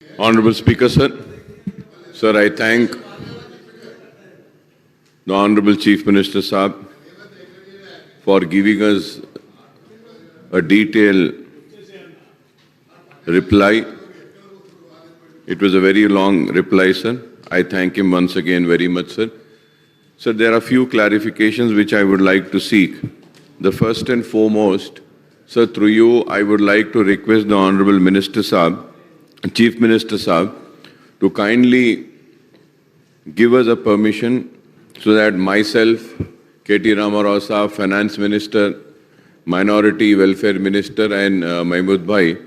Honorable Speaker, sir. Sir, I thank the Honorable Chief Minister Saab for giving us a detailed reply. It was a very long reply, sir. I thank him once again very much, sir. Sir, there are a few clarifications which I would like to seek. The first and foremost, sir, through you, I would like to request the Honorable Minister Saab, Chief Minister Saab, to kindly give us a permission so that myself, K.T. Rama Rao Saab, Finance Minister, Minority Welfare Minister, and Mahmood Bhai,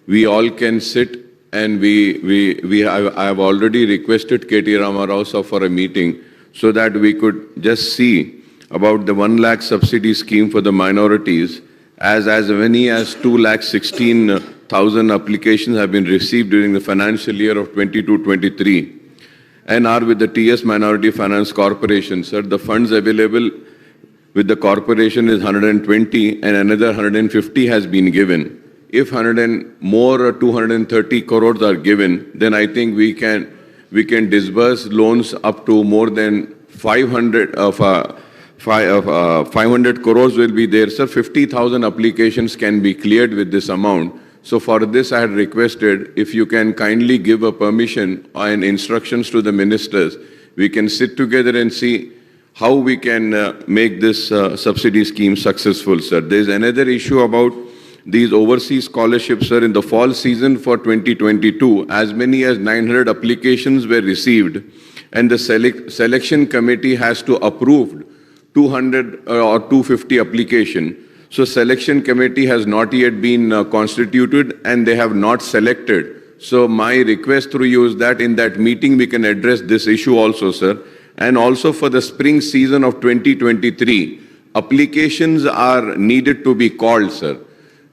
we all can sit and I have already requested K.T. Rama Rao Saab for a meeting so that we could just see about the 1 lakh subsidy scheme for the minorities, as many as 2,16,000 applications have been received during the financial year of 22-23 and are with the TS Minority Finance Corporation. Sir, the funds available with the corporation is 120 and another 150 has been given. If 230 crores are given, then I think we can disburse loans up to more than 500 crores will be there. Sir, 50,000 applications can be cleared with this amount. So for this, I had requested if you can kindly give a permission and instructions to the ministers. We can sit together and see how we can make this subsidy scheme successful, sir. There is another issue about these overseas scholarships, sir. In the fall season for 2022, as many as 900 applications were received, and the selection committee has to approve 200 or 250 application. So selection committee has not yet been constituted and they have not selected. So my request through you is that in that meeting we can address this issue also, sir. And also for the spring season of 2023, applications are needed to be called, sir.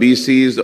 BCs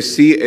SC,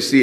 SC,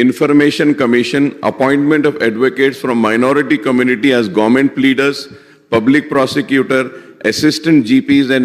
Information Commission, appointment of advocates from minority community as government pleaders, public prosecutor, assistant GPs and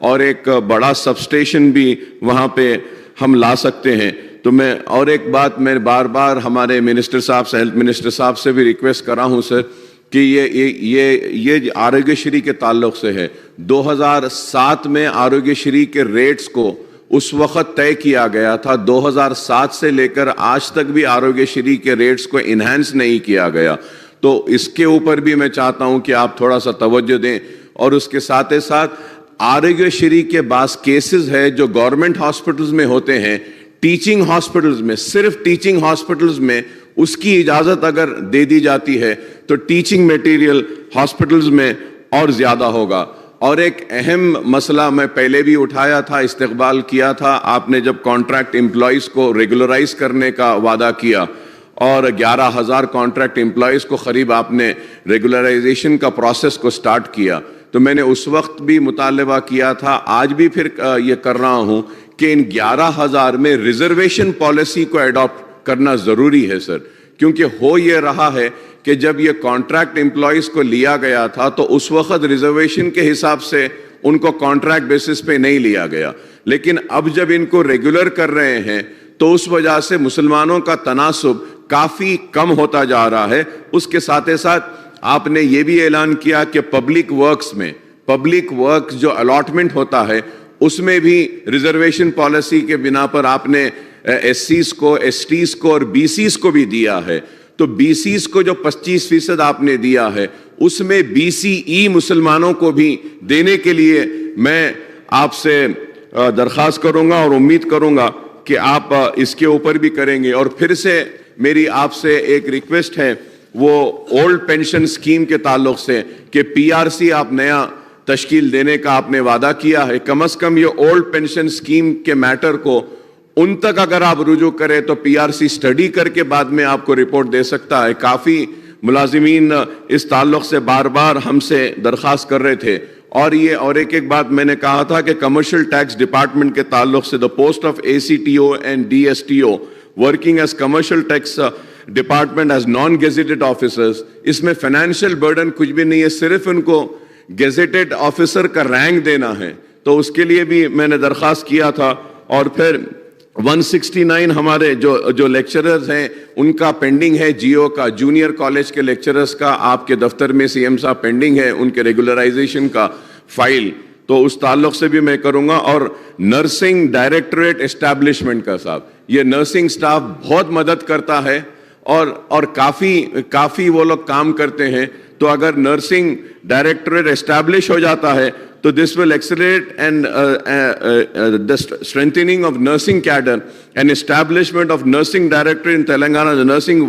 اور ایک بڑا سب station بھی وہاں پہ ہم لا سکتے ہیں. تو میں اور ایک بات میں بار بار ہمارے منسٹر صاحب سے, ہیلتھ منسٹر صاحب سے بھی ریکویسٹ کر رہا ہوں سر, کہ یہ آروگیہ شری کے تعلق سے ہے. 2007 میں آروگیہ شری کے ریٹس کو اس وقت طے کیا گیا تھا. 2007 سے لے کر آج تک بھی آروگیہ شری کے ریٹس کو انہینس نہیں کیا گیا. تو اس کے اوپر بھی میں چاہتا ہوں کہ آپ تھوڑا سا توجہ دیں. اور اس کے ساتھ ساتھ آروگیہ شری کے بعض کیسز ہے جو گورنمنٹ ہاسپٹلز میں ہوتے ہیں, ٹیچنگ ہاسپٹلز میں, صرف ٹیچنگ ہاسپٹلز میں اس کی اجازت اگر دے دی جاتی ہے تو ٹیچنگ میٹیریل ہاسپٹلز میں اور زیادہ ہوگا. اور ایک اہم مسئلہ میں پہلے بھی اٹھایا تھا, استقبال کیا تھا آپ نے جب کانٹریکٹ امپلائیز کو ریگولرائز کرنے کا وعدہ کیا اور 11,000 کانٹریکٹ امپلائیز کو قریب آپ نے ریگولرائزیشن کا پروسیس کو سٹارٹ کیا. تو میں نے اس وقت بھی مطالبہ کیا تھا, آج بھی پھر یہ کر رہا ہوں کہ ان 11,000 میں ریزرویشن پالیسی کو ایڈاپٹ کرنا ضروری ہے سر. کیونکہ ہو یہ رہا ہے کہ جب یہ کانٹریکٹ امپلائیز کو لیا گیا تھا تو اس وقت ریزرویشن کے حساب سے ان کو کانٹریکٹ بیسس پہ نہیں لیا گیا, لیکن اب جب ان کو ریگولر کر رہے ہیں تو اس وجہ سے مسلمانوں کا تناسب کافی کم ہوتا جا رہا ہے. اس کے ساتھ ساتھ آپ نے یہ بھی اعلان کیا کہ پبلک ورکس میں, پبلک ورکس جو الاٹمنٹ ہوتا ہے اس میں بھی ریزرویشن پالیسی کے بنا پر آپ نے ایس سیز کو, ایس ٹیز کو اور بی سیز کو بھی دیا ہے. تو بی سیز کو جو 25% آپ نے دیا ہے اس میں بی سی ای مسلمانوں کو بھی دینے کے لیے میں آپ سے درخواست کروں گا اور امید کروں گا کہ آپ اس کے اوپر بھی کریں گے. اور پھر سے میری آپ سے ایک ریکویسٹ ہے وہ اولڈ پینشن اسکیم کے تعلق سے کہ پی آر سی آپ نیا تشکیل دینے کا آپ نے وعدہ کیا ہے. کم از کم یہ اولڈ پینشن اسکیم کے میٹر کو ان تک اگر آپ رجوع کریں تو پی آر سی اسٹڈی کر کے بعد میں آپ کو رپورٹ دے سکتا ہے. کافی ملازمین اس تعلق سے بار بار ہم سے درخواست کر رہے تھے. اور ایک بات میں نے کہا تھا کہ کمرشل ٹیکس ڈپارٹمنٹ کے تعلق سے the post of A C T O and D S T O working as commercial tax department as non gazetted officers, اس میں فائنینشیل برڈن کچھ بھی نہیں ہے, صرف ان کو گیزیٹڈ آفیسر کا رینک دینا ہے. تو اس کے لیے بھی میں نے درخواست کیا تھا. اور پھر 169 ہمارے جو لیکچررز ہیں ان کا پینڈنگ ہے, جیو کا, جونیئر کالج کے لیکچررز کا آپ کے دفتر میں سی ایم صاحب پینڈنگ ہے ان کے ریگولرائزیشن کا فائل, تو اس تعلق سے بھی میں کروں گا. اور نرسنگ ڈائریکٹوریٹ اسٹیبلشمنٹ کا صاحب, یہ نرسنگ سٹاف بہت مدد کرتا ہے اور کافی وہ لوگ کام کرتے ہیں. تو اگر نرسنگ ڈائریکٹوریٹ اسٹیبلش ہو جاتا ہے تو this will accelerate and the strengthening of nursing cadre and establishment of nursing directorate in Telangana. The nursing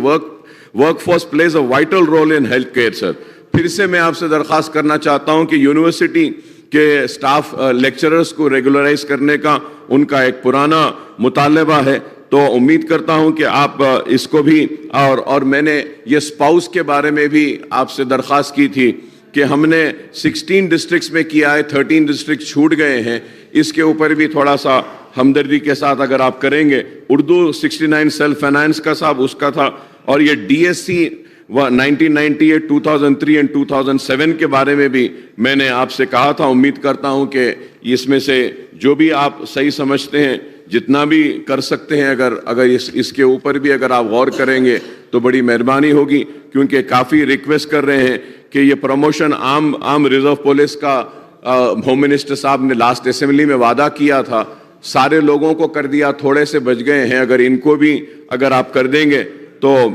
workforce plays a vital role in healthcare sir. پھر سے میں آپ سے درخواست کرنا چاہتا ہوں کہ یونیورسٹی کے اسٹاف لیکچررز کو ریگولرائز کرنے کا ان کا ایک پرانا مطالبہ ہے. تو امید کرتا ہوں کہ آپ اس کو بھی اور میں نے یہ اسپاؤس کے بارے میں بھی آپ سے درخواست کی تھی کہ ہم نے 16 ڈسٹرکٹس میں کیا ہے, 13 ڈسٹرکٹ چھوٹ گئے ہیں. اس کے اوپر بھی تھوڑا سا ہمدردی کے ساتھ اگر آپ کریں گے. اردو 69 سیلف فائنانس کا صاحب اس کا تھا. اور یہ ڈی ایس سی 1998, 2003 and 2007 کے بارے میں بھی میں نے آپ سے کہا تھا. امید کرتا ہوں کہ اس میں سے جو بھی آپ صحیح سمجھتے ہیں جتنا بھی کر سکتے ہیں اگر اس کے اوپر بھی اگر آپ غور کریں گے تو بڑی مہربانی ہوگی. کیونکہ کافی ریکویسٹ کر رہے ہیں کہ یہ پروموشن عام ریزرو پولیس کا ہوم منسٹر صاحب نے لاسٹ اسمبلی میں وعدہ کیا تھا, سارے لوگوں کو کر دیا, تھوڑے سے بچ گئے ہیں. اگر ان کو بھی اگر آپ کر دیں گے تو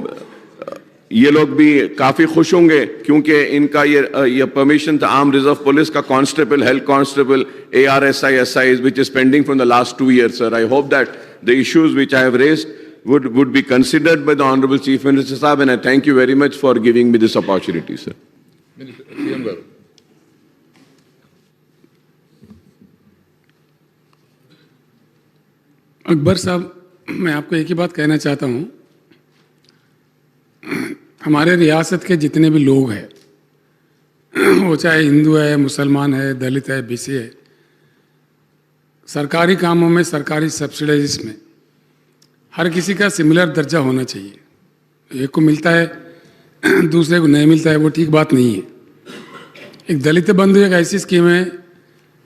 یہ لوگ بھی کافی خوش ہوں گے. کیونکہ ان کا یہ پرمیشن تھا عام ریزرو پولیس کا constable, health constable, ARSI, SI which is pending from the last 2 years sir. I hope that the issues which I have raised would be considered by the Honorable Chief Minister Sahab, and I thank you very much for giving me this opportunity sir. اکبر صاحب, میں آپ کو ایک ہی بات کہنا چاہتا ہوں, ہمارے ریاست کے جتنے بھی لوگ ہیں وہ چاہے ہندو ہے, مسلمان ہے, دلت ہے, BC ہے, سرکاری کاموں میں, سرکاری سبسڈائز میں ہر کسی کا سملر درجہ ہونا چاہیے. ایک کو ملتا ہے دوسرے کو نہیں ملتا ہے, وہ ٹھیک بات نہیں ہے. ایک دلت بندھو ایک ایسی اسکیم ہے